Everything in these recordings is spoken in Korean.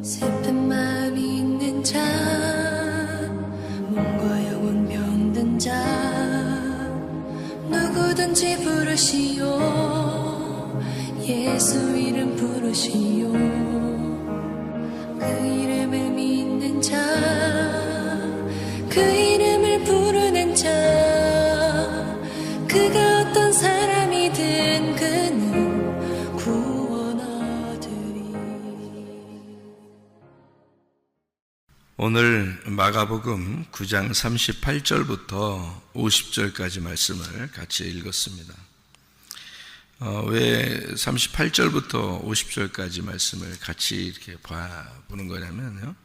슬픈 마음이 있는 자, 몸과 영혼 병든 자, 누구든지 부르시오. 예수 이름 부르시오. 그 이름을 믿는 자, 그 이름을 부르는 자, 그가 어떤 사람이든 그는 구원하리니. 오늘 마가복음 9장 38절부터 50절까지 말씀을 같이 읽었습니다. 왜 38절부터 50절까지 말씀을 같이 이렇게 보는 거냐면요,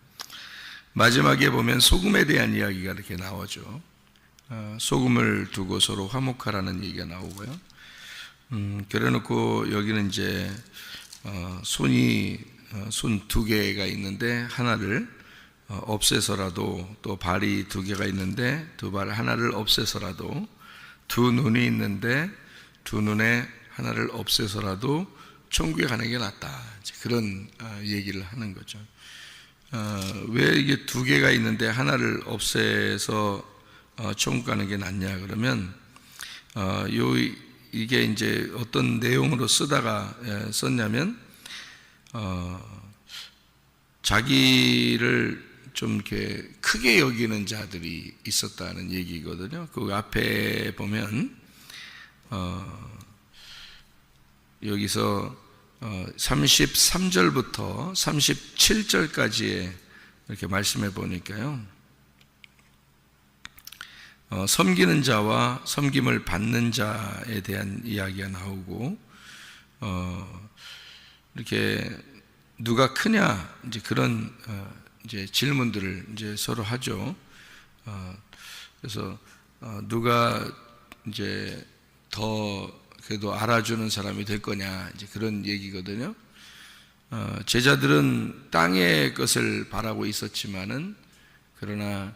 마지막에 보면 소금에 대한 이야기가 이렇게 나오죠. 소금을 두고 서로 화목하라는 얘기가 나오고요. 그래놓고 여기는 이제 손 두 개가 있는데 하나를 없애서라도, 또 발이 두 개가 있는데 두 발 하나를 없애서라도, 두 눈이 있는데 두 눈에 하나를 없애서라도 천국에 가는 게 낫다, 그런 얘기를 하는 거죠. 왜 이게 두 개가 있는데 하나를 없애서 천국 가는 게 낫냐 그러면, 이게 이제 어떤 내용으로 썼냐면, 자기를 좀 이렇게 크게 여기는 자들이 있었다는 얘기거든요. 그 앞에 보면 여기서 33절부터 37절까지의 이렇게 말씀해 보니까요, 섬기는 자와 섬김을 받는 자에 대한 이야기가 나오고, 이렇게 누가 크냐, 이제 그런 이제 질문들을 이제 서로 하죠. 그래서 누가 이제 더 그래도 알아주는 사람이 될 거냐, 이제 그런 얘기거든요. 제자들은 땅의 것을 바라고 있었지만은, 그러나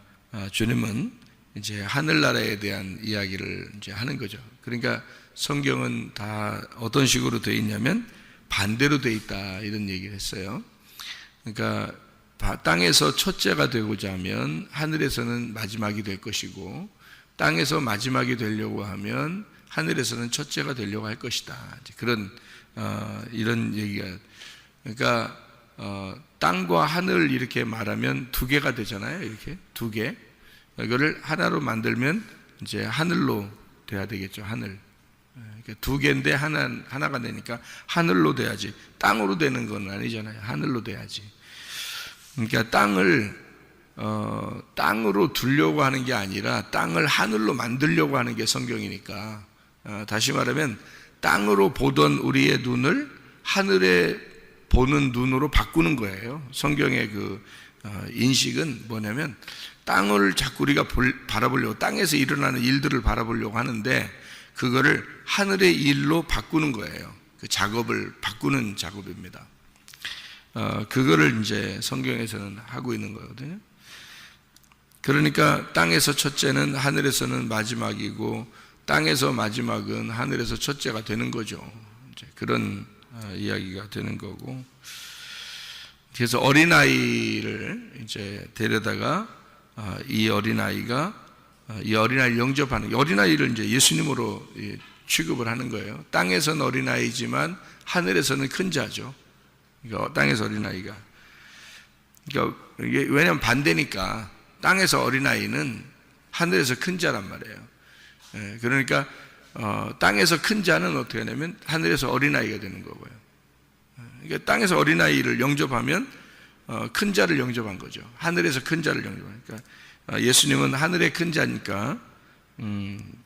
주님은 이제 하늘나라에 대한 이야기를 이제 하는 거죠. 그러니까 성경은 다 어떤 식으로 되어 있냐면 반대로 되어 있다, 이런 얘기를 했어요. 그러니까 땅에서 첫째가 되고자 하면 하늘에서는 마지막이 될 것이고, 땅에서 마지막이 되려고 하면 하늘에서는 첫째가 되려고 할 것이다, 그런 이런 얘기가. 그러니까 땅과 하늘 이렇게 말하면 두 개가 되잖아요. 이렇게 두 개, 이거를 하나로 만들면 이제 하늘로 돼야 되겠죠. 하늘. 두 개인데 하나가 되니까 하늘로 돼야지, 땅으로 되는 건 아니잖아요. 하늘로 돼야지. 그러니까 땅으로 두려고 하는 게 아니라 땅을 하늘로 만들려고 하는 게 성경이니까, 다시 말하면 땅으로 보던 우리의 눈을 하늘에 보는 눈으로 바꾸는 거예요. 성경의 그 인식은 뭐냐면, 땅을 자꾸 우리가 바라보려고, 땅에서 일어나는 일들을 바라보려고 하는데, 그거를 하늘의 일로 바꾸는 거예요. 그 작업을 바꾸는 작업입니다. 그거를 이제 성경에서는 하고 있는 거거든요. 그러니까 땅에서 첫째는 하늘에서는 마지막이고, 땅에서 마지막은 하늘에서 첫째가 되는 거죠. 이제 그런 이야기가 되는 거고, 그래서 어린아이를 이제 데려다가 이 어린아이를 영접하는, 어린아이를 이제 예수님으로 취급을 하는 거예요. 땅에서는 어린아이지만 하늘에서는 큰 자죠. 그러니까 땅에서 어린아이가, 그러니까 이게 왜냐하면 반대니까, 땅에서 어린아이는 하늘에서 큰 자란 말이에요. 그러니까 땅에서 큰 자는 어떻게 하냐면 하늘에서 어린아이가 되는 거고요. 그러니까 땅에서 어린아이를 영접하면 큰 자를 영접한 거죠. 하늘에서 큰 자를 영접하니까, 예수님은 하늘의 큰 자니까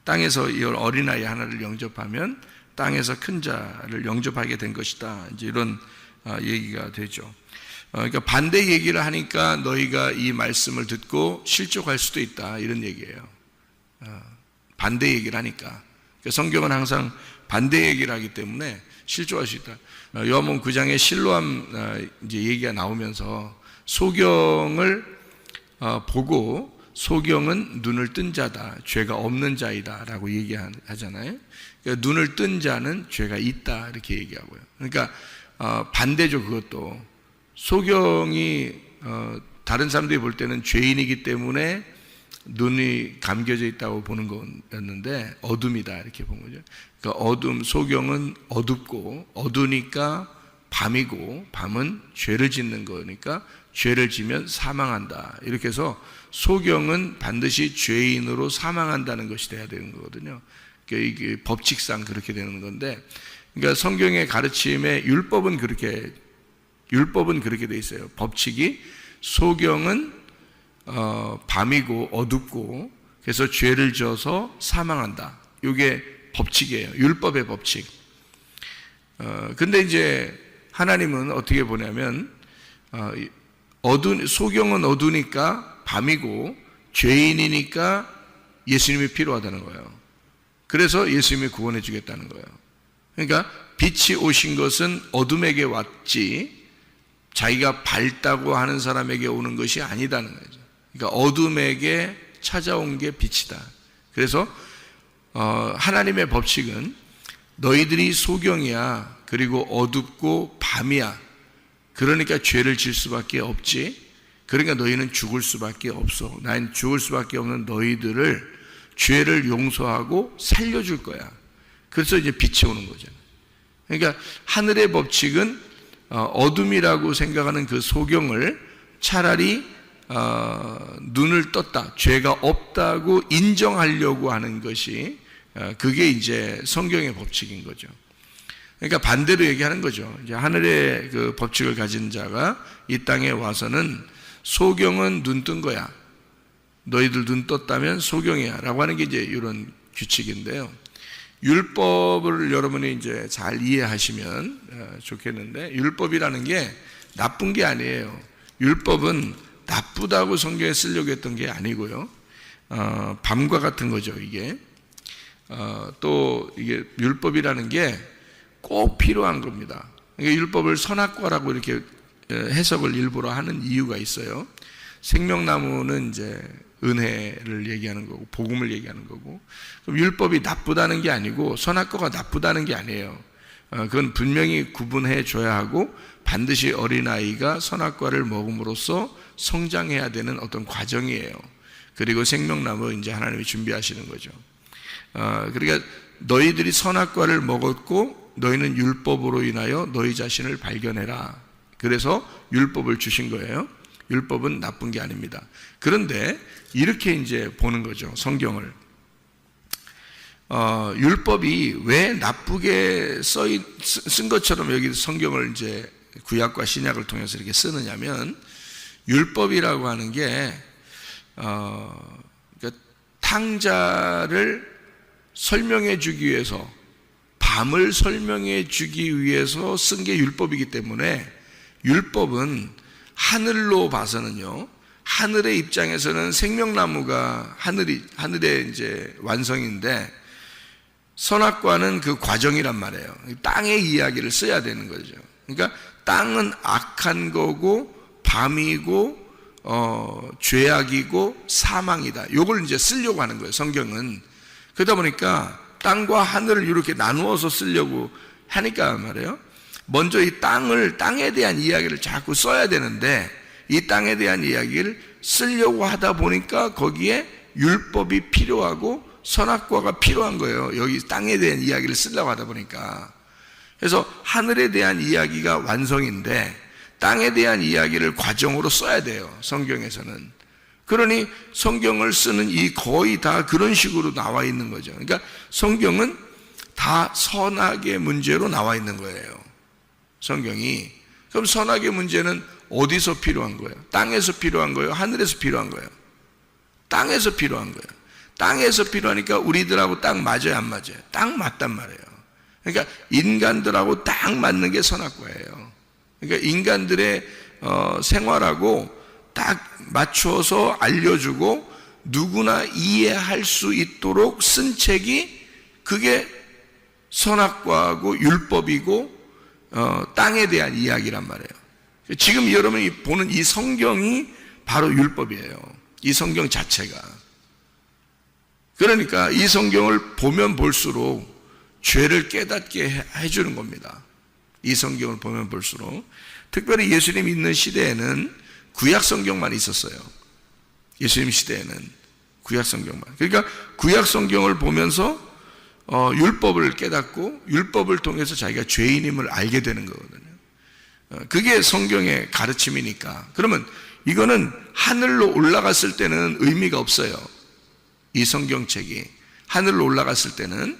땅에서 이 어린아이 하나를 영접하면 땅에서 큰 자를 영접하게 된 것이다, 이제 이런 얘기가 되죠. 그러니까 반대 얘기를 하니까 너희가 이 말씀을 듣고 실족할 수도 있다, 이런 얘기예요. 반대 얘기를 하니까. 그러니까 성경은 항상 반대 얘기를 하기 때문에 실족할 수 있다. 요한복음 9장에 실로암 이제 얘기가 나오면서 소경을 보고, 소경은 눈을 뜬 자다, 죄가 없는 자이다라고 얘기하잖아요. 그러니까 눈을 뜬 자는 죄가 있다, 이렇게 얘기하고요. 그러니까 반대죠. 그것도 소경이 다른 사람들이 볼 때는 죄인이기 때문에 눈이 감겨져 있다고 보는 거였는데 어둠이다 이렇게 본 거죠. 그러니까 소경은 어둡고 어두니까 밤이고 밤은 죄를 짓는 거니까 죄를 지면 사망한다. 이렇게 해서 소경은 반드시 죄인으로 사망한다는 것이 돼야 되는 거거든요. 그러니까 이게 법칙상 그렇게 되는 건데, 그러니까 성경의 가르침에 율법은 그렇게 돼 있어요. 법칙이 소경은 밤이고 어둡고 그래서 죄를 지어서 사망한다. 이게 법칙이에요. 율법의 법칙. 근데 이제 하나님은 어떻게 보냐면 소경은 어두니까 밤이고 죄인이니까 예수님이 필요하다는 거예요. 그래서 예수님이 구원해 주겠다는 거예요. 그러니까 빛이 오신 것은 어둠에게 왔지 자기가 밝다고 하는 사람에게 오는 것이 아니다는 거죠. 그러니까 어둠에게 찾아온 게 빛이다. 그래서 하나님의 법칙은 너희들이 소경이야. 그리고 어둡고 밤이야. 그러니까 죄를 질 수밖에 없지. 그러니까 너희는 죽을 수밖에 없어. 난 죽을 수밖에 없는 너희들을 죄를 용서하고 살려줄 거야. 그래서 이제 빛이 오는 거죠. 그러니까 하늘의 법칙은 어둠이라고 생각하는 그 소경을 차라리 눈을 떴다, 죄가 없다고 인정하려고 하는 것이 그게 이제 성경의 법칙인 거죠. 그러니까 반대로 얘기하는 거죠. 이제 하늘의 그 법칙을 가진 자가 이 땅에 와서는 소경은 눈 뜬 거야. 너희들 눈 떴다면 소경이야. 라고 하는 게 이제 이런 규칙인데요. 율법을 여러분이 이제 잘 이해하시면 좋겠는데, 율법이라는 게 나쁜 게 아니에요. 율법은 나쁘다고 성경에 쓰려고 했던 게 아니고요. 밤과 같은 거죠, 이게. 또 이게 율법이라는 게 꼭 필요한 겁니다. 그러니까 율법을 선악과라고 이렇게 해석을 일부러 하는 이유가 있어요. 생명나무는 이제 은혜를 얘기하는 거고 복음을 얘기하는 거고, 그럼 율법이 나쁘다는 게 아니고 선악과가 나쁘다는 게 아니에요. 그건 분명히 구분해 줘야 하고 반드시 어린아이가 선악과를 먹음으로써 성장해야 되는 어떤 과정이에요. 그리고 생명나무 이제 하나님이 준비하시는 거죠. 그러니까 너희들이 선악과를 먹었고 너희는 율법으로 인하여 너희 자신을 발견해라. 그래서 율법을 주신 거예요. 율법은 나쁜 게 아닙니다. 그런데 이렇게 이제 보는 거죠, 성경을. 율법이 왜 나쁘게 쓴 것처럼 여기 성경을 이제 구약과 신약을 통해서 이렇게 쓰느냐면, 율법이라고 하는 게 그러니까 탕자를 설명해 주기 위해서, 밤을 설명해 주기 위해서 쓴 게 율법이기 때문에, 율법은 하늘로 봐서는요, 하늘의 입장에서는 생명나무가 하늘의 이제 완성인데, 선악과는 그 과정이란 말이에요. 땅의 이야기를 써야 되는 거죠. 그러니까 땅은 악한 거고 밤이고 죄악이고 사망이다. 요걸 이제 쓰려고 하는 거예요, 성경은. 그러다 보니까 땅과 하늘을 이렇게 나누어서 쓰려고 하니까 말이에요. 먼저 이 땅에 대한 이야기를 자꾸 써야 되는데, 이 땅에 대한 이야기를 쓰려고 하다 보니까 거기에 율법이 필요하고 선악과가 필요한 거예요. 여기 땅에 대한 이야기를 쓰려고 하다 보니까. 그래서 하늘에 대한 이야기가 완성인데 땅에 대한 이야기를 과정으로 써야 돼요, 성경에서는. 그러니 성경을 쓰는 이 거의 다 그런 식으로 나와 있는 거죠. 그러니까 성경은 다 선악의 문제로 나와 있는 거예요, 성경이. 그럼 선악의 문제는 어디서 필요한 거예요? 땅에서 필요한 거예요? 하늘에서 필요한 거예요? 땅에서 필요한 거예요. 땅에서 필요하니까 우리들하고 딱 맞아요, 안 맞아요? 딱 맞단 말이에요. 그러니까 인간들하고 딱 맞는 게 선악과예요. 그러니까 인간들의 생활하고 딱 맞춰서 알려주고 누구나 이해할 수 있도록 쓴 책이, 그게 선악과하고 율법이고 땅에 대한 이야기란 말이에요. 지금 여러분이 보는 이 성경이 바로 율법이에요, 이 성경 자체가. 그러니까 이 성경을 보면 볼수록 죄를 깨닫게 해주는 겁니다. 이 성경을 보면 볼수록. 특별히 예수님이 있는 시대에는 구약 성경만 있었어요. 예수님 시대에는 구약 성경만. 그러니까 구약 성경을 보면서 율법을 깨닫고 율법을 통해서 자기가 죄인임을 알게 되는 거거든요. 그게 성경의 가르침이니까. 그러면 이거는 하늘로 올라갔을 때는 의미가 없어요. 이 성경책이 하늘로 올라갔을 때는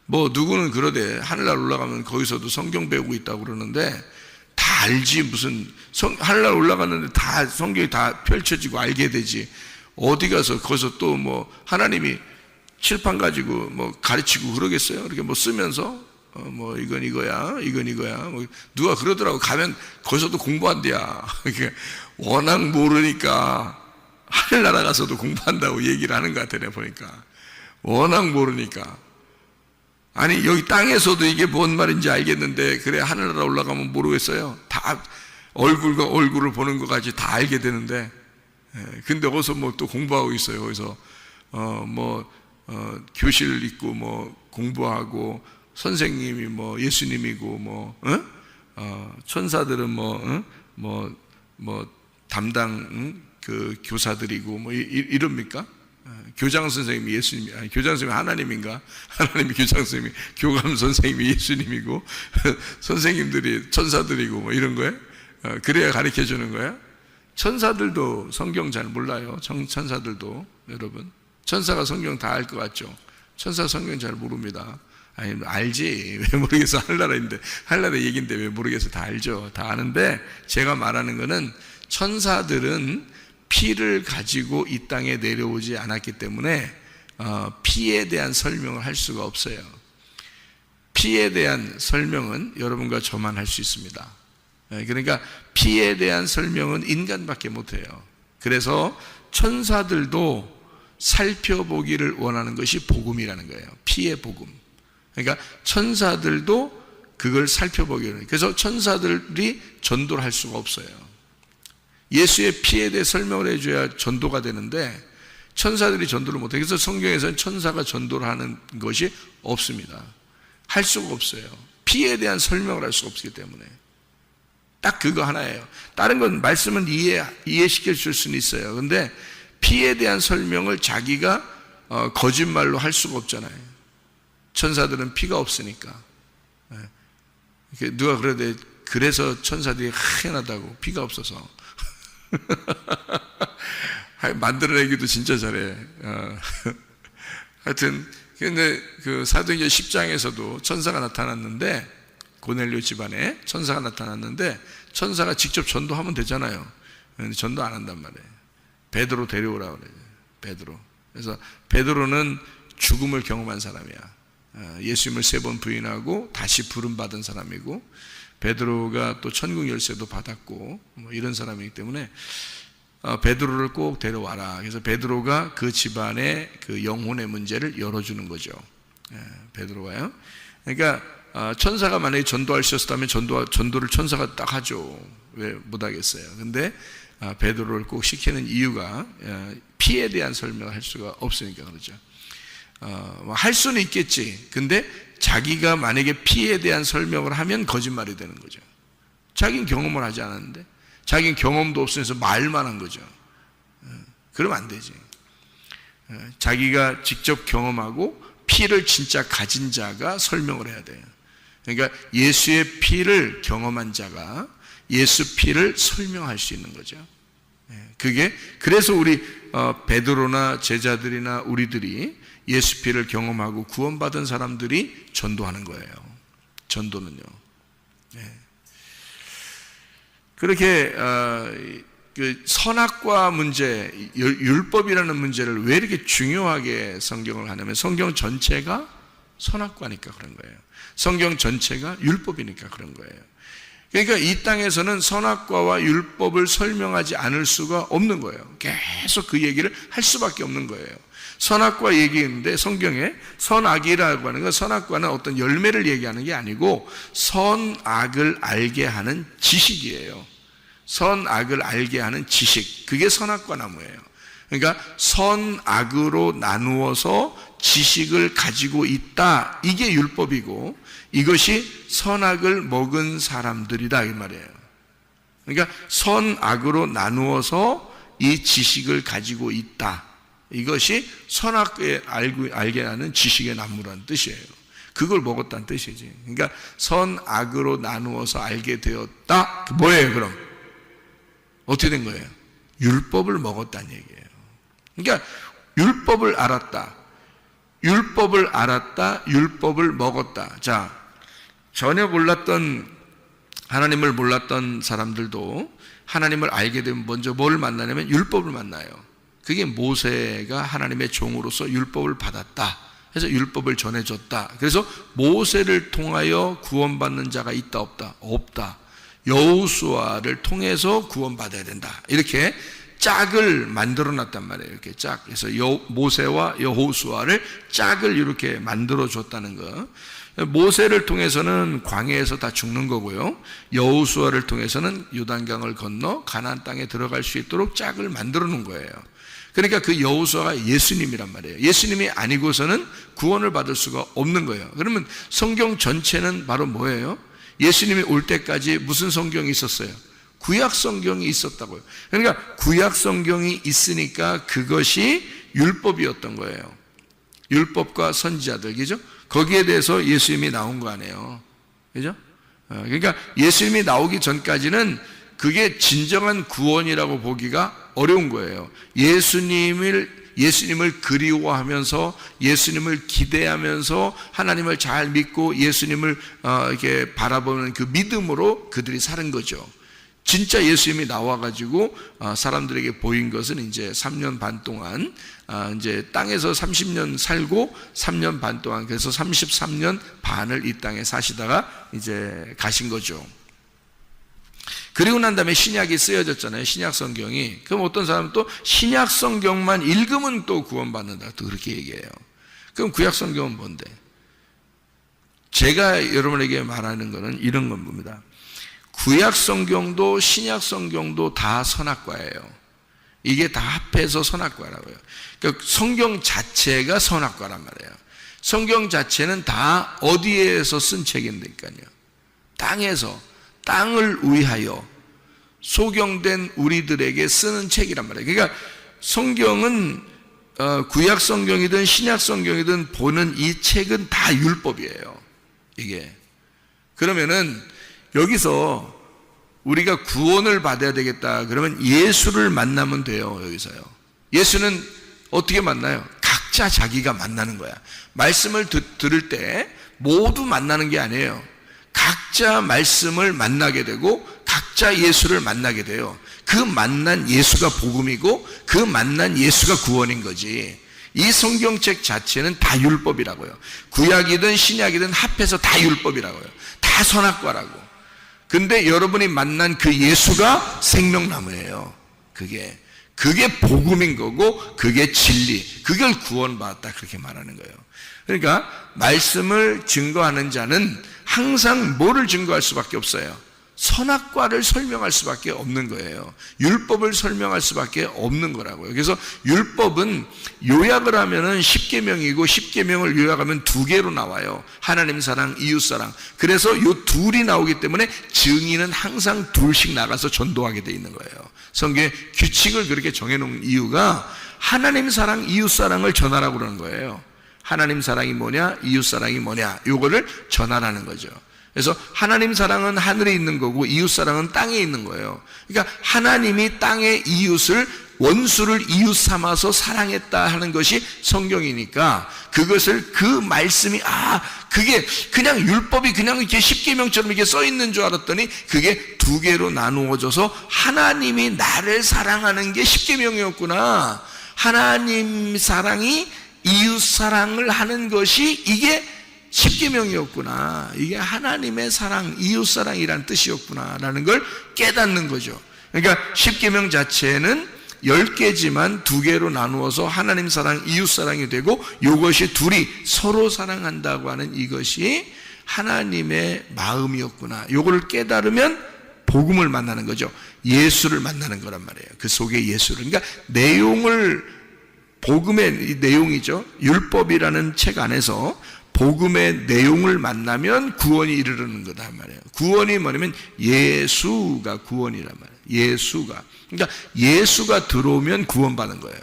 뭐 누구는 그러대 하늘날 올라가면 거기서도 성경 배우고 있다고 그러는데 다 알지. 무슨 하늘날 올라갔는데 다 성경이 다 펼쳐지고 알게 되지. 어디 가서 거기서 또 뭐 하나님이 칠판 가지고 뭐 가르치고 그러겠어요? 이렇게 뭐 쓰면서 뭐 이건 이거야, 이건 이거야. 뭐 누가 그러더라고. 가면 거기서도 공부한대야. 워낙 모르니까 하늘나라 가서도 공부한다고 얘기를 하는 것 같아. 내가 보니까 워낙 모르니까. 아니 여기 땅에서도 이게 뭔 말인지 알겠는데 그래 하늘나라 올라가면 모르겠어요. 다 얼굴과 얼굴을 보는 것까지 다 알게 되는데 근데 어디서 뭐 또 공부하고 있어요. 거기서 교실 있고 뭐 공부하고 선생님이 뭐 예수님이고 뭐 천사들은 뭐 담당 그 교사들이고 뭐 이럽니까? 교장 선생님이 예수님이 아니 교장 선생님이 하나님인가? 하나님이 교장 선생님이 교감 선생님이 예수님이고 선생님들이 천사들이고 뭐 이런 거예요? 그래야 가르쳐 주는 거야? 천사들도 성경 잘 몰라요. 천사들도 여러분 천사가 성경 다 알 것 같죠? 천사 성경 잘 모릅니다. 아니 알지 왜 모르겠어. 하늘나라인데 하늘나라 얘기인데 왜 모르겠어. 다 알죠. 다 아는데 제가 말하는 거는 천사들은 피를 가지고 이 땅에 내려오지 않았기 때문에 피에 대한 설명을 할 수가 없어요. 피에 대한 설명은 여러분과 저만 할 수 있습니다. 그러니까 피에 대한 설명은 인간밖에 못해요. 그래서 천사들도 살펴보기를 원하는 것이 복음이라는 거예요. 피의 복음. 그러니까 천사들도 그걸 살펴보기를 원해요. 그래서 천사들이 전도를 할 수가 없어요. 예수의 피에 대해 설명을 해줘야 전도가 되는데 천사들이 전도를 못해요. 그래서 성경에서는 천사가 전도를 하는 것이 없습니다. 할 수가 없어요. 피에 대한 설명을 할 수가 없기 때문에 딱 그거 하나예요. 다른 건 말씀은 이해시켜 줄 수는 있어요. 근데 피에 대한 설명을 자기가 거짓말로 할 수가 없잖아요. 천사들은 피가 없으니까. 누가 그러대 그래서 천사들이 희한하다고 피가 없어서 만들어내기도 진짜 잘해. 하여튼 근데 그 사도행전 10장에서도 천사가 나타났는데 고넬료 집안에 천사가 나타났는데 천사가 직접 전도하면 되잖아요. 근데 전도 안 한단 말이에요. 베드로 데려오라고 그래요. 베드로. 그래서 베드로는 죽음을 경험한 사람이야. 예수님을 3번 부인하고 다시 부름받은 사람이고 베드로가 또 천국 열쇠도 받았고 뭐 이런 사람이기 때문에 베드로를 꼭 데려와라. 그래서 베드로가 그 집안의 그 영혼의 문제를 열어주는 거죠. 베드로가요. 그러니까 천사가 만약에 전도할 수 있었다면 전도를 천사가 딱 하죠. 왜 못하겠어요. 근데 베드로를 꼭 시키는 이유가 피에 대한 설명을 할 수가 없으니까 그러죠. 할 수는 있겠지. 근데 자기가 만약에 피에 대한 설명을 하면 거짓말이 되는 거죠. 자기는 경험을 하지 않았는데 자기는 경험도 없으면서 말만 한 거죠. 그러면 안 되지. 자기가 직접 경험하고 피를 진짜 가진 자가 설명을 해야 돼요. 그러니까 예수의 피를 경험한 자가 예수 피를 설명할 수 있는 거죠. 그게 그래서 우리 베드로나 제자들이나 우리들이 예수 피를 경험하고 구원받은 사람들이 전도하는 거예요. 전도는요. 그렇게 그 선악과 문제, 율법이라는 문제를 왜 이렇게 중요하게 성경을 하냐면 성경 전체가 선악과니까 그런 거예요. 성경 전체가 율법이니까 그런 거예요. 그러니까 이 땅에서는 선악과와 율법을 설명하지 않을 수가 없는 거예요. 계속 그 얘기를 할 수밖에 없는 거예요. 선악과 얘기인데 성경에 선악이라고 하는 건 선악과는 어떤 열매를 얘기하는 게 아니고 선악을 알게 하는 지식이에요. 선악을 알게 하는 지식, 그게 선악과 나무예요. 그러니까 선악으로 나누어서 지식을 가지고 있다, 이게 율법이고 이것이 선악을 먹은 사람들이다 이 말이에요. 그러니까 선악으로 나누어서 이 지식을 가지고 있다. 이것이 선악에 알게 하는 지식의 나무라는 뜻이에요. 그걸 먹었다는 뜻이지. 그러니까 선악으로 나누어서 알게 되었다. 뭐예요 그럼? 어떻게 된 거예요? 율법을 먹었다는 얘기예요. 그러니까 율법을 알았다. 율법을 알았다. 율법을 먹었다. 자, 전혀 몰랐던, 하나님을 몰랐던 사람들도 하나님을 알게 되면 먼저 뭘 만나냐면 율법을 만나요. 그게 모세가 하나님의 종으로서 율법을 받았다. 그래서 율법을 전해줬다. 그래서 모세를 통하여 구원받는 자가 있다 없다? 없다. 여호수아를 통해서 구원받아야 된다. 이렇게 짝을 만들어놨단 말이에요. 이렇게 짝. 그래서 모세와 여호수아를 짝을 이렇게 만들어줬다는 거. 모세를 통해서는 광야에서 다 죽는 거고요. 여호수아를 통해서는 요단강을 건너 가나안 땅에 들어갈 수 있도록 짝을 만들어 놓은 거예요. 그러니까 그 여호수아가 예수님이란 말이에요. 예수님이 아니고서는 구원을 받을 수가 없는 거예요. 그러면 성경 전체는 바로 뭐예요? 예수님이 올 때까지 무슨 성경이 있었어요? 구약 성경이 있었다고요. 그러니까 구약 성경이 있으니까 그것이 율법이었던 거예요. 율법과 선지자들, 그죠? 거기에 대해서 예수님이 나온 거 아니에요. 그죠? 그러니까 예수님이 나오기 전까지는 그게 진정한 구원이라고 보기가 어려운 거예요. 예수님을 그리워하면서 예수님을 기대하면서 하나님을 잘 믿고 예수님을 이렇게 바라보는 그 믿음으로 그들이 사는 거죠. 진짜 예수님이 나와가지고 사람들에게 보인 것은 이제 3년 반 동안 이제 땅에서 30년 살고 3년 반 동안, 그래서 33년 반을 이 땅에 사시다가 이제 가신 거죠. 그리고 난 다음에 신약이 쓰여졌잖아요. 신약 성경이. 그럼 어떤 사람은 또 신약 성경만 읽으면 또 구원받는다, 또 그렇게 얘기해요. 그럼 구약 성경은 뭔데? 제가 여러분에게 말하는 것은 이런 겁니다. 구약 성경도 신약 성경도 다 선악과예요. 이게 다 합해서 선악과라고요. 그러니까 성경 자체가 선악과란 말이에요. 성경 자체는 다 어디에서 쓴 책인데까요? 땅에서, 땅을 위하여 소경된 우리들에게 쓰는 책이란 말이에요. 그러니까 성경은 구약 성경이든 신약 성경이든 보는 이 책은 다 율법이에요. 이게. 그러면은 여기서 우리가 구원을 받아야 되겠다 그러면 예수를 만나면 돼요. 여기서요. 예수는 어떻게 만나요? 각자 자기가 만나는 거야. 말씀을 들을 때 모두 만나는 게 아니에요. 각자 말씀을 만나게 되고 각자 예수를 만나게 돼요. 그 만난 예수가 복음이고 그 만난 예수가 구원인 거지. 이 성경책 자체는 다 율법이라고요. 구약이든 신약이든 합해서 다 율법이라고요. 다 선악과라고. 근데 여러분이 만난 그 예수가 생명나무예요. 그게 복음인 거고 그게 진리, 그걸 구원받았다 그렇게 말하는 거예요. 그러니까 말씀을 증거하는 자는 항상 뭐를 증거할 수밖에 없어요? 선악과를 설명할 수밖에 없는 거예요. 율법을 설명할 수밖에 없는 거라고요. 그래서 율법은 요약을 하면은 10계명이고 10계명을 요약하면 2개로 나와요. 하나님 사랑, 이웃 사랑. 그래서 요 둘이 나오기 때문에 증인은 항상 둘씩 나가서 전도하게 돼 있는 거예요. 성경에 규칙을 그렇게 정해놓은 이유가 하나님 사랑, 이웃 사랑을 전하라고 그러는 거예요. 하나님 사랑이 뭐냐, 이웃 사랑이 뭐냐, 요거를 전하라는 거죠. 그래서 하나님 사랑은 하늘에 있는 거고 이웃 사랑은 땅에 있는 거예요. 그러니까 하나님이 땅의 이웃을, 원수를 이웃 삼아서 사랑했다 하는 것이 성경이니까 그것을, 그 말씀이 그게 그냥 율법이 그냥 이렇게 10계명처럼 이렇게 써 있는 줄 알았더니 그게 2개로 나누어져서 하나님이 나를 사랑하는 게 10계명이었구나. 하나님 사랑이 이웃 사랑을 하는 것이 이게 10계명이었구나. 이게 하나님의 사랑, 이웃 사랑이란 뜻이었구나라는 걸 깨닫는 거죠. 그러니까 10계명 자체는 10개지만 2개로 나누어서 하나님 사랑, 이웃 사랑이 되고 이것이 둘이 서로 사랑한다고 하는 이것이 하나님의 마음이었구나. 이걸 깨달으면 복음을 만나는 거죠. 예수를 만나는 거란 말이에요. 그 속에 예수를. 그러니까 내용을, 복음의 내용이죠. 율법이라는 책 안에서 복음의 내용을 만나면 구원이 이르르는 거다 말이에요. 구원이 뭐냐면 예수가 구원이란 말이에요. 예수가. 그러니까 예수가 들어오면 구원받는 거예요.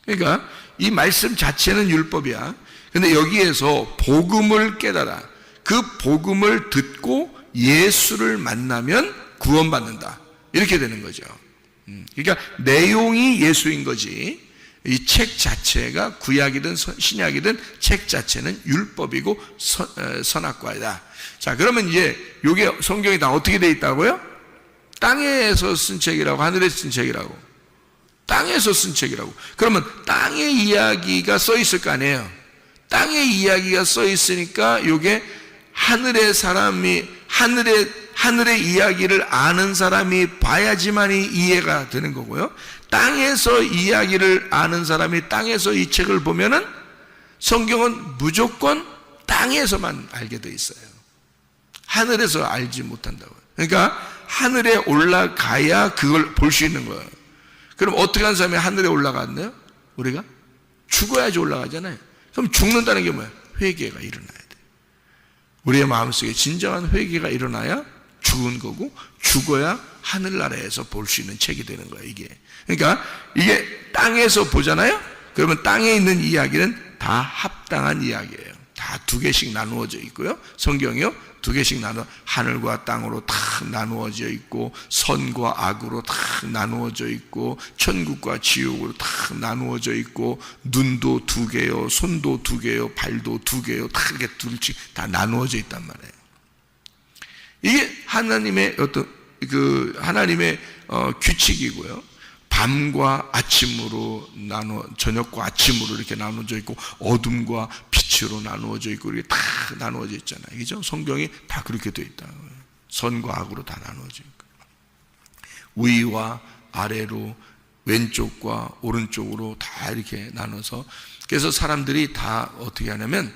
그러니까 이 말씀 자체는 율법이야. 근데 여기에서 복음을 깨달아. 그 복음을 듣고 예수를 만나면 구원받는다. 이렇게 되는 거죠. 그러니까 내용이 예수인 거지. 이 책 자체가 구약이든 신약이든 책 자체는 율법이고 선악과이다. 자, 그러면 이제 요게 성경이 다 어떻게 돼 있다고요? 땅에서 쓴 책이라고, 하늘에서 쓴 책이라고. 땅에서 쓴 책이라고. 그러면 땅의 이야기가 써 있을 거 아니에요. 땅의 이야기가 써 있으니까 요게 하늘의 사람이 하늘의 이야기를 아는 사람이 봐야지만이 이해가 되는 거고요. 땅에서 이야기를 아는 사람이 땅에서 이 책을 보면은 성경은 무조건 땅에서만 알게 돼 있어요. 하늘에서 알지 못한다고요. 그러니까 하늘에 올라가야 그걸 볼 수 있는 거예요. 그럼 어떻게 한 사람이 하늘에 올라갔나요? 우리가 죽어야지 올라가잖아요. 그럼 죽는다는 게 뭐야? 회개가 일어나야 돼. 우리의 마음속에 진정한 회개가 일어나야 죽은 거고, 죽어야 하늘나라에서 볼 수 있는 책이 되는 거야, 이게. 그러니까 이게 땅에서 보잖아요? 그러면 땅에 있는 이야기는 다 합당한 이야기예요. 다 두 개씩 나누어져 있고요. 성경이요, 두 개씩 하늘과 땅으로 다 나누어져 있고, 선과 악으로 다 나누어져 있고, 천국과 지옥으로 다 나누어져 있고, 눈도 두 개요, 손도 두 개요, 발도 두 개요, 다 이렇게 둘씩 다 나누어져 있단 말이에요. 이게 하나님의 하나님의 규칙이고요. 밤과 아침으로 저녁과 아침으로 이렇게 나누어져 있고, 어둠과 빛으로 나누어져 있고, 이렇게 다 나누어져 있잖아요. 그죠? 성경이 다 그렇게 되어 있다. 선과 악으로 다 나누어져 있고, 위와 아래로, 왼쪽과 오른쪽으로 다 이렇게 나눠서, 그래서 사람들이 다 어떻게 하냐면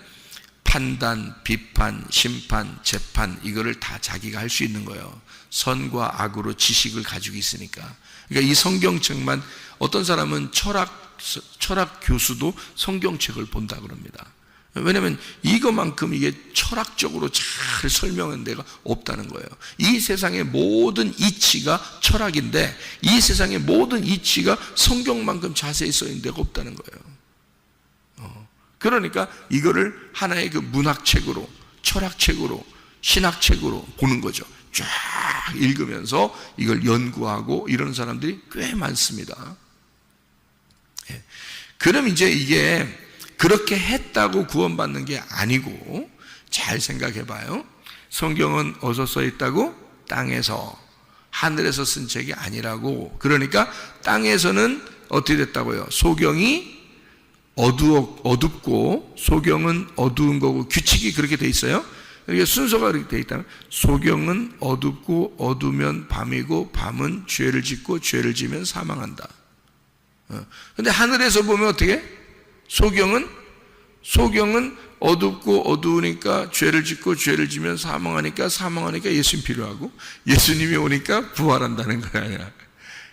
판단, 비판, 심판, 재판, 이거를 다 자기가 할 수 있는 거예요. 선과 악으로 지식을 가지고 있으니까. 그러니까 이 성경책만, 어떤 사람은 철학 교수도 성경책을 본다 그럽니다. 왜냐하면 이거만큼 이게 철학적으로 잘 설명한 데가 없다는 거예요. 이 세상의 모든 이치가 철학인데, 이 세상의 모든 이치가 성경만큼 자세히 써 있는 데가 없다는 거예요. 그러니까 이거를 하나의 그 문학책으로, 철학책으로, 신학책으로 보는 거죠. 쫙 읽으면서 이걸 연구하고 이런 사람들이 꽤 많습니다. 그럼 이제 이게 그렇게 했다고 구원받는 게 아니고, 잘 생각해 봐요. 성경은 어디서 써 있다고? 땅에서, 하늘에서 쓴 책이 아니라고. 그러니까 땅에서는 어떻게 됐다고요? 소경이 어둡고 소경은 어두운 거고, 규칙이 그렇게 돼 있어요. 이게 순서가 그렇게 돼 있다면, 소경은 어둡고 어두면 밤이고, 밤은 죄를 짓고 죄를 지면 사망한다. 근데 하늘에서 보면 어떻게? 소경은 어둡고 어두우니까 죄를 짓고 죄를 지면 사망하니까 예수님 필요하고, 예수님이 오니까 부활한다는 거야.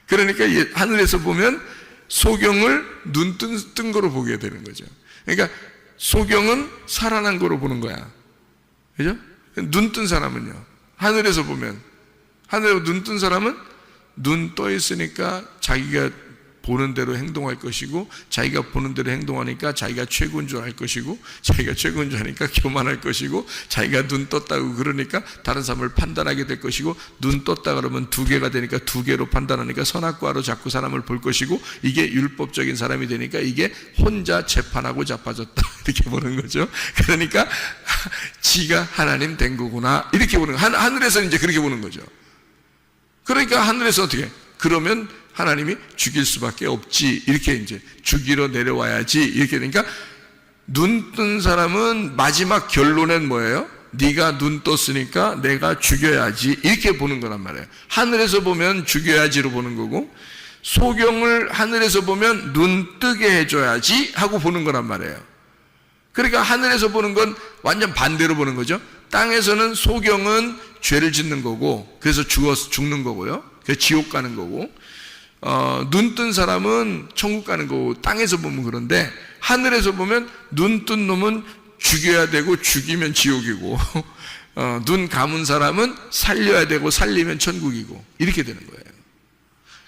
그러니까 하늘에서 보면 소경을 눈 뜬 거로 보게 되는 거죠. 그러니까 소경은 살아난 거로 보는 거야. 그죠? 눈 뜬 사람은요, 하늘에서 보면, 하늘에서 눈 뜬 사람은 눈 떠 있으니까 자기가 보는 대로 행동할 것이고, 자기가 보는 대로 행동하니까 자기가 최고인 줄 알 것이고, 자기가 최고인 줄 아니까 교만할 것이고, 자기가 눈 떴다고 그러니까 다른 사람을 판단하게 될 것이고, 눈 떴다 그러면 두 개가 되니까 두 개로 판단하니까 선악과로 자꾸 사람을 볼 것이고, 이게 율법적인 사람이 되니까 이게 혼자 재판하고 자빠졌다 이렇게 보는 거죠. 그러니까 지가 하나님 된 거구나 이렇게 보는 거예요. 하늘에서 이제 그렇게 보는 거죠. 그러니까 하늘에서 어떻게? 그러면 하나님이 죽일 수밖에 없지, 이렇게 이제 죽이러 내려와야지, 이렇게 되니까 눈 뜬 사람은 마지막 결론은 뭐예요? 네가 눈 떴으니까 내가 죽여야지, 이렇게 보는 거란 말이에요. 하늘에서 보면 죽여야지로 보는 거고, 소경을 하늘에서 보면 눈 뜨게 해줘야지 하고 보는 거란 말이에요. 그러니까 하늘에서 보는 건 완전 반대로 보는 거죠. 땅에서는 소경은 죄를 짓는 거고, 그래서 죽는 거고요. 그래서 지옥 가는 거고, 눈 뜬 사람은 천국 가는 거고, 땅에서 보면. 그런데 하늘에서 보면 눈 뜬 놈은 죽여야 되고 죽이면 지옥이고 눈 감은 사람은 살려야 되고 살리면 천국이고 이렇게 되는 거예요.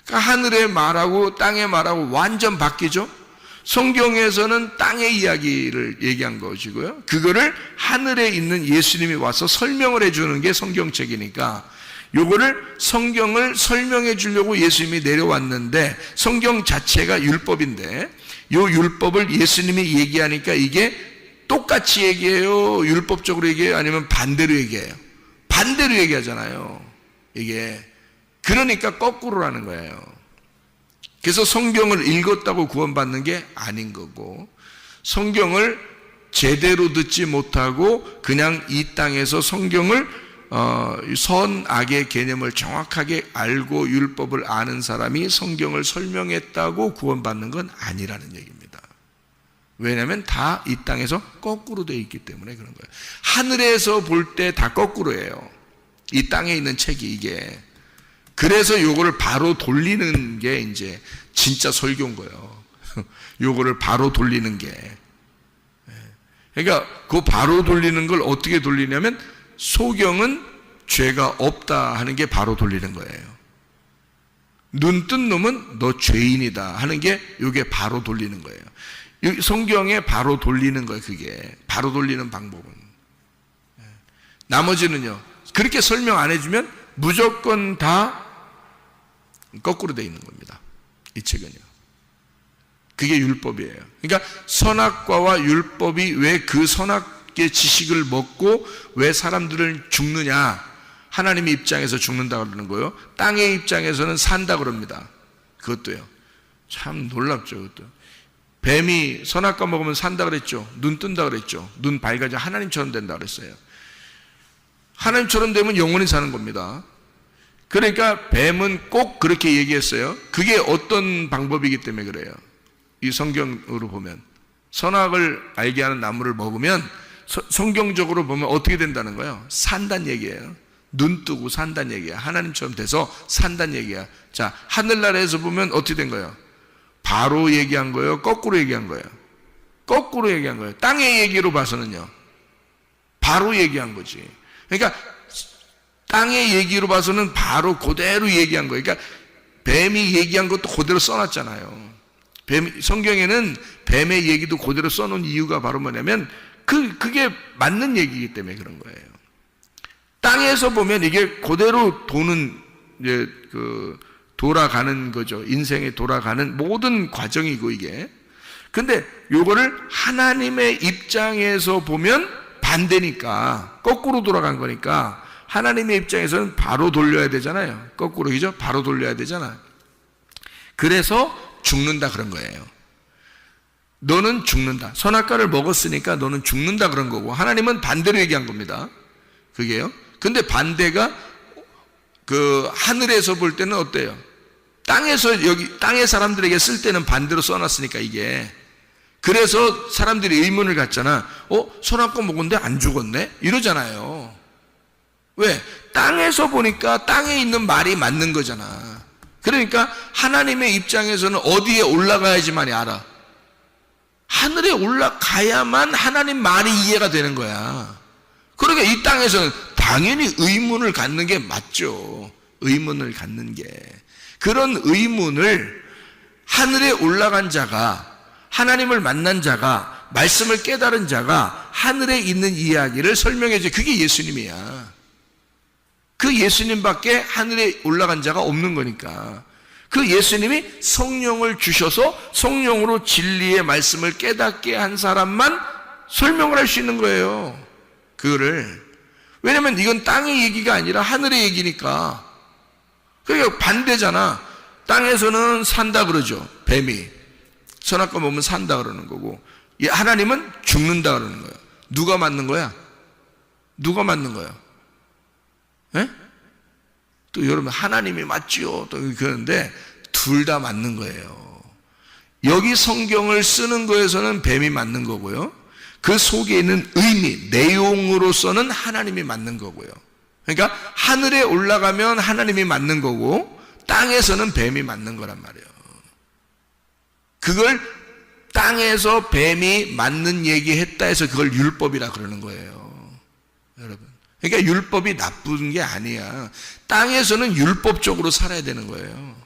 그러니까 하늘의 말하고 땅의 말하고 완전 바뀌죠. 성경에서는 땅의 이야기를 얘기한 것이고요, 그거를 하늘에 있는 예수님이 와서 설명을 해주는 게 성경책이니까 요거를 성경을 설명해 주려고 예수님이 내려왔는데, 성경 자체가 율법인데 요 율법을 예수님이 얘기하니까 이게 똑같이 얘기해요, 율법적으로 얘기해요, 아니면 반대로 얘기해요? 반대로 얘기하잖아요 이게. 그러니까 거꾸로라는 거예요. 그래서 성경을 읽었다고 구원받는 게 아닌 거고, 성경을 제대로 듣지 못하고 그냥 이 땅에서 성경을 선악의 개념을 정확하게 알고 율법을 아는 사람이 성경을 설명했다고 구원받는 건 아니라는 얘기입니다. 왜냐하면 다 이 땅에서 거꾸로 되어 있기 때문에 그런 거예요. 하늘에서 볼 때 다 거꾸로예요, 이 땅에 있는 책이 이게. 그래서 요거를 바로 돌리는 게 이제 진짜 설교인 거예요. 요거를 바로 돌리는 게. 그러니까 그 바로 돌리는 걸 어떻게 돌리냐면, 소경은 죄가 없다 하는 게 바로 돌리는 거예요. 눈 뜬 놈은 너 죄인이다 하는 게 요게 바로 돌리는 거예요. 성경에 바로 돌리는 거예요. 그게 바로 돌리는 방법은. 나머지는요, 그렇게 설명 안 해주면 무조건 다 거꾸로 되어 있는 겁니다, 이 책은요. 그게 율법이에요. 그러니까 선악과와 율법이 왜 그 선악의 지식을 먹고 왜 사람들을 죽느냐, 하나님의 입장에서 죽는다 그러는 거예요. 땅의 입장에서는 산다 그럽니다. 그것도요. 참 놀랍죠. 그것도. 뱀이 선악과 먹으면 산다 그랬죠. 눈 뜬다 그랬죠. 눈 밝아져 하나님처럼 된다 그랬어요. 하나님처럼 되면 영원히 사는 겁니다. 그러니까 뱀은 꼭 그렇게 얘기했어요. 그게 어떤 방법이기 때문에 그래요. 이 성경으로 보면 선악을 알게 하는 나무를 먹으면 성경적으로 보면 어떻게 된다는 거예요? 산다는 얘기예요. 눈 뜨고 산다는 얘기야. 하나님처럼 돼서 산다는 얘기야. 자, 하늘나라에서 보면 어떻게 된 거예요? 바로 얘기한 거예요? 거꾸로 얘기한 거예요? 거꾸로 얘기한 거예요. 땅의 얘기로 봐서는요, 바로 얘기한 거지. 그러니까 땅의 얘기로 봐서는 바로 그대로 얘기한 거예요. 그러니까 뱀이 얘기한 것도 그대로 써놨잖아요. 성경에는 뱀의 얘기도 그대로 써놓은 이유가 바로 뭐냐면 그게 맞는 얘기이기 때문에 그런 거예요. 땅에서 보면 이게 그대로 도는, 이제 돌아가는 거죠. 인생에 돌아가는 모든 과정이고 이게. 근데 요거를 하나님의 입장에서 보면 반대니까, 거꾸로 돌아간 거니까 하나님의 입장에서는 바로 돌려야 되잖아요. 거꾸로, 그죠? 바로 돌려야 되잖아. 그래서 죽는다 그런 거예요. 너는 죽는다. 선악과를 먹었으니까 너는 죽는다 그런 거고, 하나님은 반대로 얘기한 겁니다. 그게요. 근데 반대가 하늘에서 볼 때는 어때요? 땅에서, 여기 땅의 사람들에게 쓸 때는 반대로 써놨으니까 이게. 그래서 사람들이 의문을 갖잖아. 선악과 먹었는데 안 죽었네? 이러잖아요. 왜? 땅에서 보니까 땅에 있는 말이 맞는 거잖아. 그러니까 하나님의 입장에서는 어디에 올라가야지만이 알아. 하늘에 올라가야만 하나님 말이 이해가 되는 거야. 그러니까 이 땅에서는 당연히 의문을 갖는 게 맞죠. 의문을 갖는 게. 그런 의문을 하늘에 올라간 자가, 하나님을 만난 자가, 말씀을 깨달은 자가 하늘에 있는 이야기를 설명해 줘. 그게 예수님이야. 그 예수님밖에 하늘에 올라간 자가 없는 거니까. 그 예수님이 성령을 주셔서 성령으로 진리의 말씀을 깨닫게 한 사람만 설명을 할 수 있는 거예요. 그거를. 왜냐면 이건 땅의 얘기가 아니라 하늘의 얘기니까. 그러니까 반대잖아. 땅에서는 산다 그러죠. 뱀이. 선악과 먹으면 산다 그러는 거고, 하나님은 죽는다 그러는 거예요. 누가 맞는 거야? 누가 맞는 거야? 예? 또 여러분, 하나님이 맞지요 또 그러는데 둘 다 맞는 거예요. 여기 성경을 쓰는 거에서는 뱀이 맞는 거고요, 그 속에 있는 의미, 내용으로서는 하나님이 맞는 거고요. 그러니까 하늘에 올라가면 하나님이 맞는 거고 땅에서는 뱀이 맞는 거란 말이에요. 그걸 땅에서 뱀이 맞는 얘기 했다 해서 그걸 율법이라 그러는 거예요, 여러분. 그러니까 율법이 나쁜 게 아니야. 땅에서는 율법적으로 살아야 되는 거예요.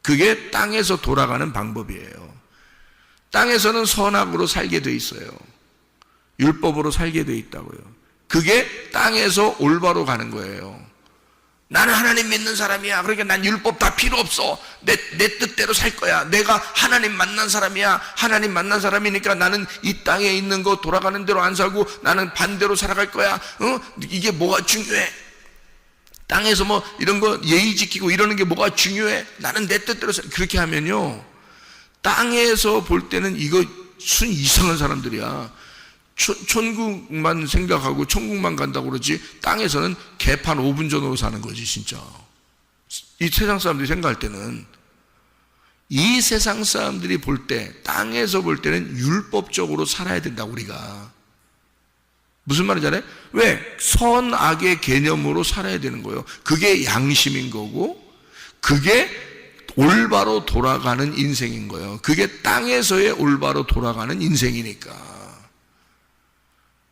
그게 땅에서 돌아가는 방법이에요. 땅에서는 선악으로 살게 돼 있어요. 율법으로 살게 돼 있다고요. 그게 땅에서 올바로 가는 거예요. 나는 하나님 믿는 사람이야. 그러니까 난 율법 다 필요 없어. 내 뜻대로 살 거야. 내가 하나님 만난 사람이야. 하나님 만난 사람이니까 나는 이 땅에 있는 거 돌아가는 대로 안 살고 나는 반대로 살아갈 거야. 이게 뭐가 중요해? 땅에서 뭐 이런 거 예의 지키고 이러는 게 뭐가 중요해? 나는 내 뜻대로 그렇게 하면요, 땅에서 볼 때는 이거 순 이상한 사람들이야. 천국만 생각하고 천국만 간다고 그러지, 땅에서는 개판 5분 전으로 사는 거지, 진짜. 이 세상 사람들이 생각할 때는, 이 세상 사람들이 볼 때, 땅에서 볼 때는 율법적으로 살아야 된다, 우리가. 무슨 말인지 알아요? 왜? 선악의 개념으로 살아야 되는 거예요. 그게 양심인 거고, 그게 올바로 돌아가는 인생인 거예요. 그게 땅에서의 올바로 돌아가는 인생이니까.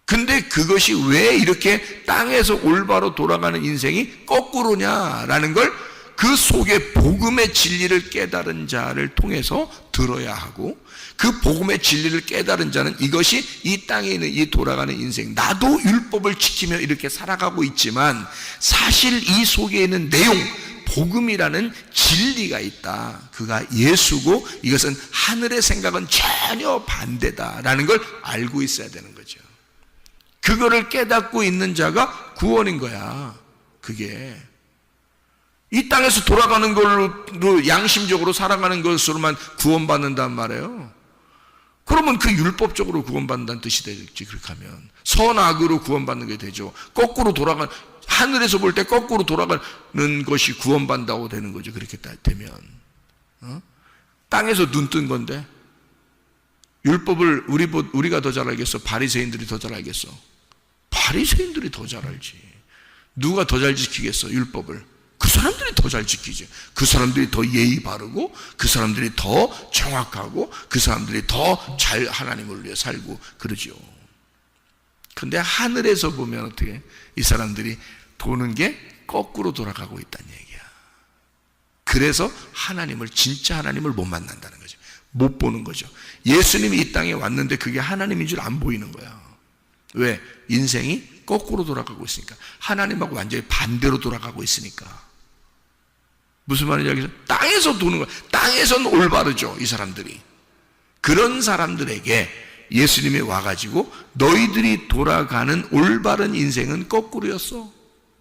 근데 그것이 왜 이렇게 땅에서 올바로 돌아가는 인생이 거꾸로냐라는 걸 그 속에 복음의 진리를 깨달은 자를 통해서 들어야 하고, 그 복음의 진리를 깨달은 자는 이것이 이 땅에 있는 이 돌아가는 인생, 나도 율법을 지키며 이렇게 살아가고 있지만 사실 이 속에 있는 내용, 복음이라는 진리가 있다. 그가 예수고 이것은 하늘의 생각은 전혀 반대다라는 걸 알고 있어야 되는 거죠. 그거를 깨닫고 있는 자가 구원인 거야. 그게 이 땅에서 돌아가는 걸로 양심적으로 살아가는 것으로만 구원받는단 말이에요. 그러면 그 율법적으로 구원받는다는 뜻이 되겠지. 그렇게 하면 선악으로 구원받는 게 되죠. 거꾸로 돌아간, 하늘에서 볼 때 거꾸로 돌아가는 것이 구원받는다고 되는 거죠. 그렇게 되면 땅에서 눈 뜬 건데 율법을 우리가 더 잘 알겠어? 바리새인들이 더 잘 알겠어? 바리새인들이 더 잘 알지. 누가 더 잘 지키겠어? 율법을. 그 사람들이 더 잘 지키지. 그 사람들이 더 예의 바르고, 그 사람들이 더 정확하고, 그 사람들이 더 잘 하나님을 위해 살고 그러죠. 근데 하늘에서 보면 어떻게? 이 사람들이 도는 게 거꾸로 돌아가고 있다는 얘기야. 그래서 하나님을, 진짜 하나님을 못 만난다는 거죠. 못 보는 거죠. 예수님이 이 땅에 왔는데 그게 하나님인 줄 안 보이는 거야. 왜? 인생이 거꾸로 돌아가고 있으니까. 하나님하고 완전히 반대로 돌아가고 있으니까. 무슨 말인지 알겠어요? 땅에서 도는 거야. 땅에서는 올바르죠, 이 사람들이. 그런 사람들에게 예수님이 와가지고 너희들이 돌아가는 올바른 인생은 거꾸로였어.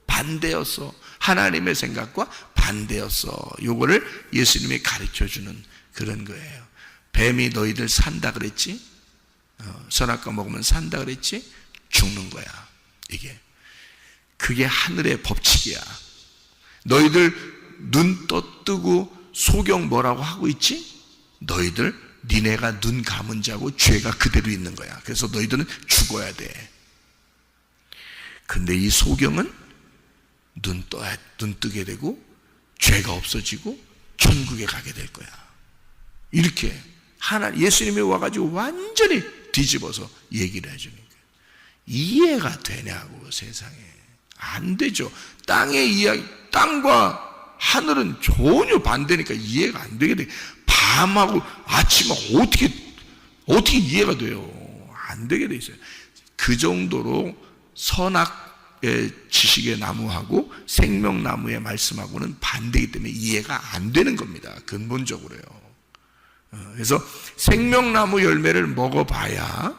반대였어. 하나님의 생각과 반대였어. 요거를 예수님이 가르쳐주는 그런 거예요. 뱀이 너희들 산다 그랬지? 선악과 먹으면 산다 그랬지? 죽는 거야. 이게 그게 하늘의 법칙이야. 너희들 눈 떠뜨고 소경 뭐라고 하고 있지? 너희들 니네가 눈 감은 자고 죄가 그대로 있는 거야. 그래서 너희들은 죽어야 돼. 근데 이 소경은 눈 뜨게 되고 죄가 없어지고 천국에 가게 될 거야. 이렇게 예수님이 와가지고 완전히 뒤집어서 얘기를 해주는 거예요. 이해가 되냐고. 세상에 안 되죠. 땅의 이야기, 땅과 하늘은 전혀 반대니까 이해가 안 되게 돼. 밤하고 아침하고 어떻게 이해가 돼요? 안 되게 돼 있어요. 그 정도로 선악의 지식의 나무하고 생명나무의 말씀하고는 반대이기 때문에 이해가 안 되는 겁니다. 근본적으로요. 그래서 생명나무 열매를 먹어봐야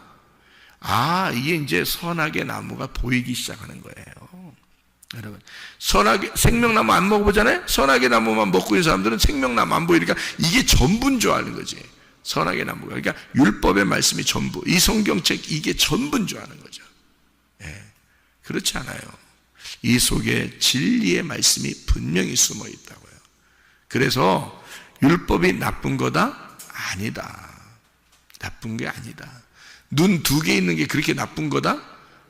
이게 이제 선악의 나무가 보이기 시작하는 거예요. 여러분, 생명나무 안 먹어보잖아요? 선악의 나무만 먹고 있는 사람들은 생명나무 안 보이니까 이게 전부인 줄 아는 거지. 선악의 나무가. 그러니까 율법의 말씀이 전부, 이 성경책 이게 전부인 줄 아는 거죠. 그렇지 않아요. 이 속에 진리의 말씀이 분명히 숨어 있다고요. 그래서 율법이 나쁜 거다? 아니다. 나쁜 게 아니다. 눈 2개 있는 게 그렇게 나쁜 거다?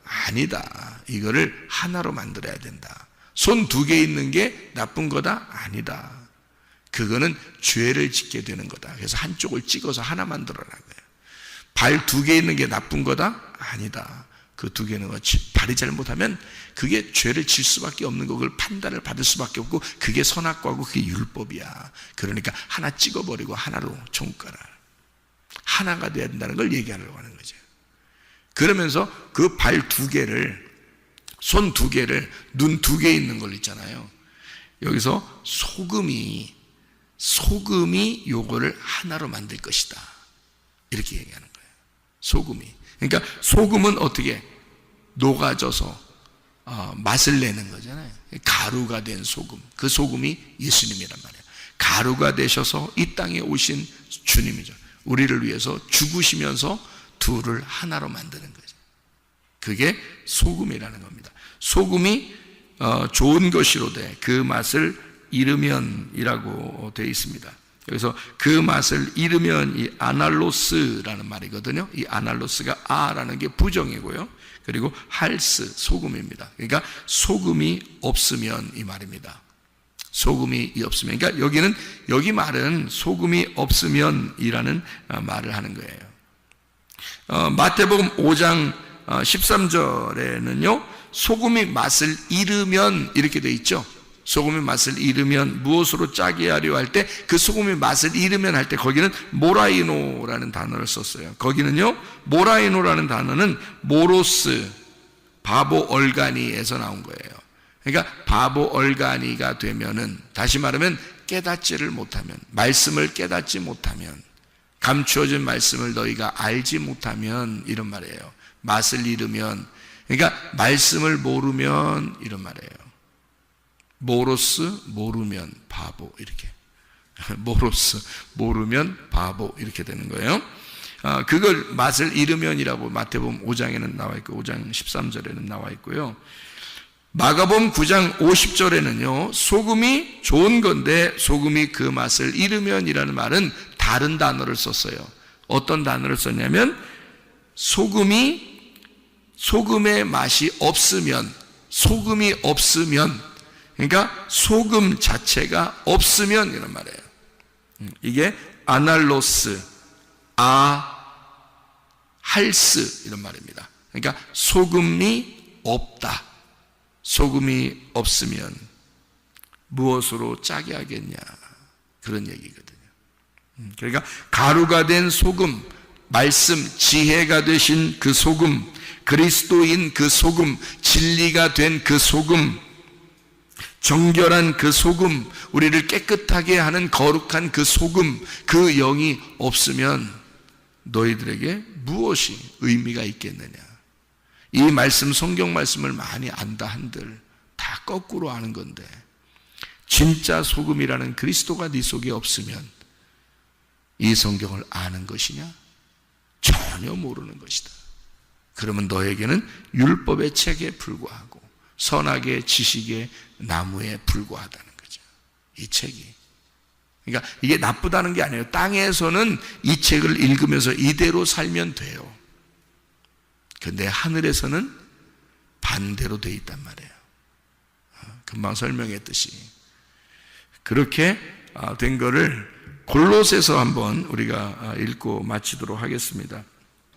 아니다. 이거를 하나로 만들어야 된다. 손 2개 있는 게 나쁜 거다? 아니다. 그거는 죄를 짓게 되는 거다. 그래서 한쪽을 찍어서 하나 만들어라는 거예요. 발 2개 있는 게 나쁜 거다? 아니다. 그 2개는 발이 잘못하면 그게 죄를 질 수밖에 없는 거, 그걸 판단을 받을 수밖에 없고, 그게 선악과고 그게 율법이야. 그러니까 하나 찍어버리고 하나로 종가라. 하나가 돼야 된다는 걸 얘기하려고 하는 거죠. 그러면서 그 발 2개를, 손 2개를, 눈 2개 있는 걸 있잖아요. 여기서 소금이 요거를 하나로 만들 것이다, 이렇게 얘기하는 거예요. 소금이. 그러니까 소금은 어떻게 녹아져서 맛을 내는 거잖아요. 가루가 된 소금, 그 소금이 예수님이란 말이에요. 가루가 되셔서 이 땅에 오신 주님이죠. 우리를 위해서 죽으시면서 둘을 하나로 만드는 거죠. 그게 소금이라는 겁니다. 소금이 좋은 것이로되 그 맛을 잃으면이라고 되어 있습니다. 여기서 그 맛을 잃으면, 이 아날로스라는 말이거든요. 이 아날로스가 아라는 게 부정이고요. 그리고 할스, 소금입니다. 그러니까 소금이 없으면, 이 말입니다. 소금이 없으면. 그러니까 여기 말은 소금이 없으면이라는 말을 하는 거예요. 마태복음 5장 13절에는요, 소금이 맛을 잃으면 이렇게 돼 있죠. 소금이 맛을 잃으면 무엇으로 짜게 하려 할 때, 그 소금이 맛을 잃으면 할 때 거기는 모라이노라는 단어를 썼어요. 거기는요, 모라이노라는 단어는 모로스, 바보 얼가니에서 나온 거예요. 그러니까 바보 얼가니가 되면은, 다시 말하면 깨닫지를 못하면, 말씀을 깨닫지 못하면, 감추어진 말씀을 너희가 알지 못하면, 이런 말이에요. 맛을 잃으면, 그러니까 말씀을 모르면, 이런 말이에요. 모로스, 모르면 바보, 이렇게. 모로스, 모르면 바보, 이렇게 되는 거예요. 그걸 맛을 잃으면이라고 마태복음 5장에는 나와 있고 5장 13절에는 나와 있고요. 마가복음 9장 50절에는요, 소금이 좋은 건데 소금이 그 맛을 잃으면이라는 말은 다른 단어를 썼어요. 어떤 단어를 썼냐면, 소금의 맛이 없으면, 소금이 없으면, 그러니까 소금 자체가 없으면, 이런 말이에요. 이게 아날로스, 할스, 이런 말입니다. 그러니까 소금이 없다. 소금이 없으면 무엇으로 짜게 하겠냐, 그런 얘기거든요. 그러니까 가루가 된 소금, 말씀, 지혜가 되신 그 소금, 그리스도인 그 소금, 진리가 된 그 소금, 정결한 그 소금, 우리를 깨끗하게 하는 거룩한 그 소금, 그 영이 없으면 너희들에게 무엇이 의미가 있겠느냐. 이 말씀, 성경 말씀을 많이 안다 한들 다 거꾸로 아는 건데, 진짜 소금이라는 그리스도가 네 속에 없으면 이 성경을 아는 것이냐? 전혀 모르는 것이다. 그러면 너에게는 율법의 책에 불과하고 선악의 지식의 나무에 불과하다는 거죠. 이 책이. 그러니까 이게 나쁘다는 게 아니에요. 땅에서는 이 책을 읽으면서 이대로 살면 돼요. 근데 하늘에서는 반대로 돼 있단 말이에요. 금방 설명했듯이. 그렇게 된 거를 골로새서 한번 우리가 읽고 마치도록 하겠습니다.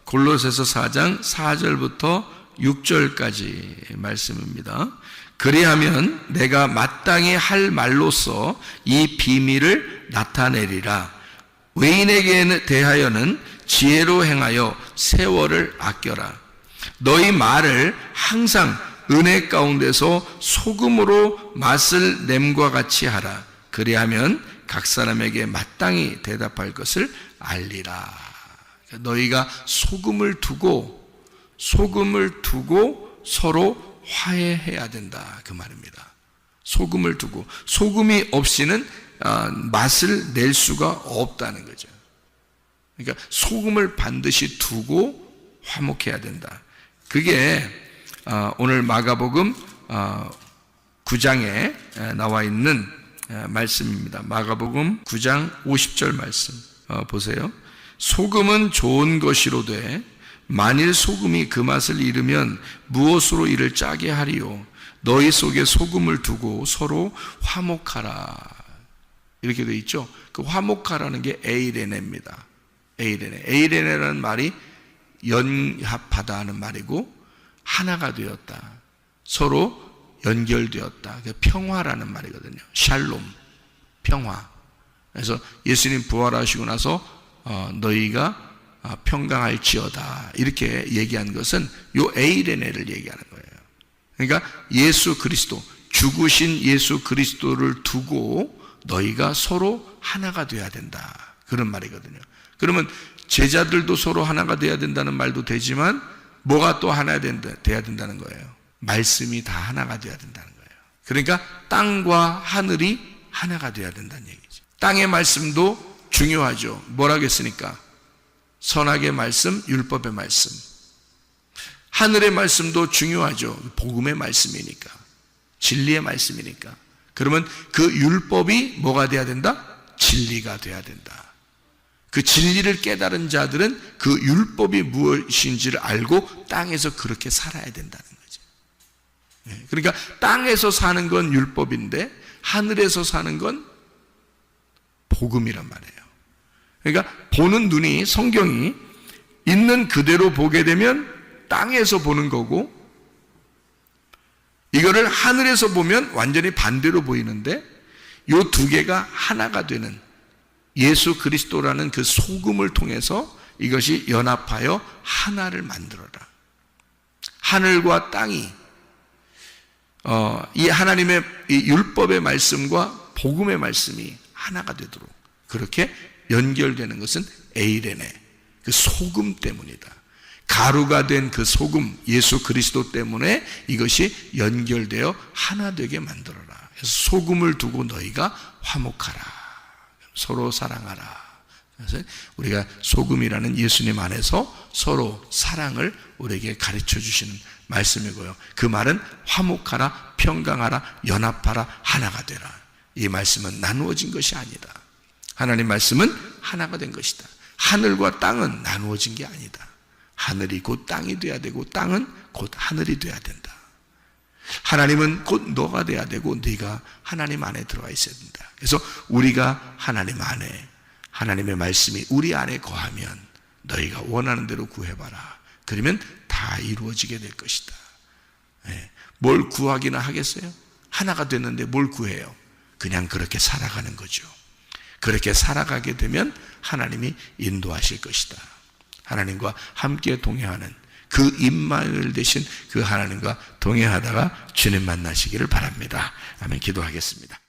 골로새서 4장 4절부터 6절까지 말씀입니다. 그리하면 내가 마땅히 할 말로써 이 비밀을 나타내리라. 외인에게 대하여는 지혜로 행하여 세월을 아껴라. 너희 말을 항상 은혜 가운데서 소금으로 맛을 냄과 같이 하라. 그리하면 각 사람에게 마땅히 대답할 것을 알리라. 너희가 소금을 두고 서로 화해해야 된다, 그 말입니다. 소금을 두고, 소금이 없이는 맛을 낼 수가 없다는 거죠. 그러니까 소금을 반드시 두고 화목해야 된다. 그게 오늘 마가복음 9장에 나와 있는 말씀입니다. 마가복음 9장 50절 말씀 보세요. 소금은 좋은 것이로되 만일 소금이 그 맛을 잃으면 무엇으로 이를 짜게 하리요. 너희 속에 소금을 두고 서로 화목하라. 이렇게 되어 있죠. 그 화목하라는 게 에이레네입니다. 에이레네라는 말이 연합하다 는 말이고 하나가 되었다. 서로 연결되었다. 평화라는 말이거든요. 샬롬, 평화. 그래서 예수님 부활하시고 나서 너희가 평강할지어다 이렇게 얘기한 것은 요 에이레네를 얘기하는 거예요. 그러니까 예수 그리스도, 죽으신 예수 그리스도를 두고 너희가 서로 하나가 돼야 된다 그런 말이거든요. 그러면 제자들도 서로 하나가 돼야 된다는 말도 되지만 뭐가 또 하나 돼야 된다는 거예요? 말씀이 다 하나가 돼야 된다는 거예요. 그러니까 땅과 하늘이 하나가 돼야 된다는 얘기죠. 땅의 말씀도 중요하죠. 뭐라고 했으니까? 선악의 말씀, 율법의 말씀. 하늘의 말씀도 중요하죠. 복음의 말씀이니까. 진리의 말씀이니까. 그러면 그 율법이 뭐가 돼야 된다? 진리가 돼야 된다. 그 진리를 깨달은 자들은 그 율법이 무엇인지를 알고 땅에서 그렇게 살아야 된다는 거죠. 그러니까 땅에서 사는 건 율법인데 하늘에서 사는 건 복음이란 말이에요. 그러니까 보는 눈이, 성경이 있는 그대로 보게 되면 땅에서 보는 거고, 이거를 하늘에서 보면 완전히 반대로 보이는데 이 두 개가 하나가 되는 예수 그리스도라는 그 소금을 통해서 이것이 연합하여 하나를 만들어라. 하늘과 땅이 이 하나님의 이 율법의 말씀과 복음의 말씀이 하나가 되도록 그렇게 연결되는 것은 에이레네, 그 소금 때문이다. 가루가 된 그 소금 예수 그리스도 때문에 이것이 연결되어 하나 되게 만들어라. 그래서 소금을 두고 너희가 화목하라, 서로 사랑하라. 그래서 우리가 소금이라는 예수님 안에서 서로 사랑을 우리에게 가르쳐 주시는 말씀이고요. 그 말은 화목하라, 평강하라, 연합하라, 하나가 되라. 이 말씀은 나누어진 것이 아니다. 하나님 말씀은 하나가 된 것이다. 하늘과 땅은 나누어진 게 아니다. 하늘이 곧 땅이 돼야 되고 땅은 곧 하늘이 돼야 된다. 하나님은 곧 너가 돼야 되고 네가 하나님 안에 들어가 있어야 된다. 그래서 우리가 하나님 안에, 하나님의 말씀이 우리 안에 거하면 너희가 원하는 대로 구해봐라. 그러면 다 이루어지게 될 것이다. 뭘 구하기나 하겠어요? 하나가 됐는데 뭘 구해요? 그냥 그렇게 살아가는 거죠. 그렇게 살아가게 되면 하나님이 인도하실 것이다. 하나님과 함께 동행하는 그 임마누엘 되신 그 하나님과 동행하다가 주님 만나시기를 바랍니다. 아멘. 기도하겠습니다.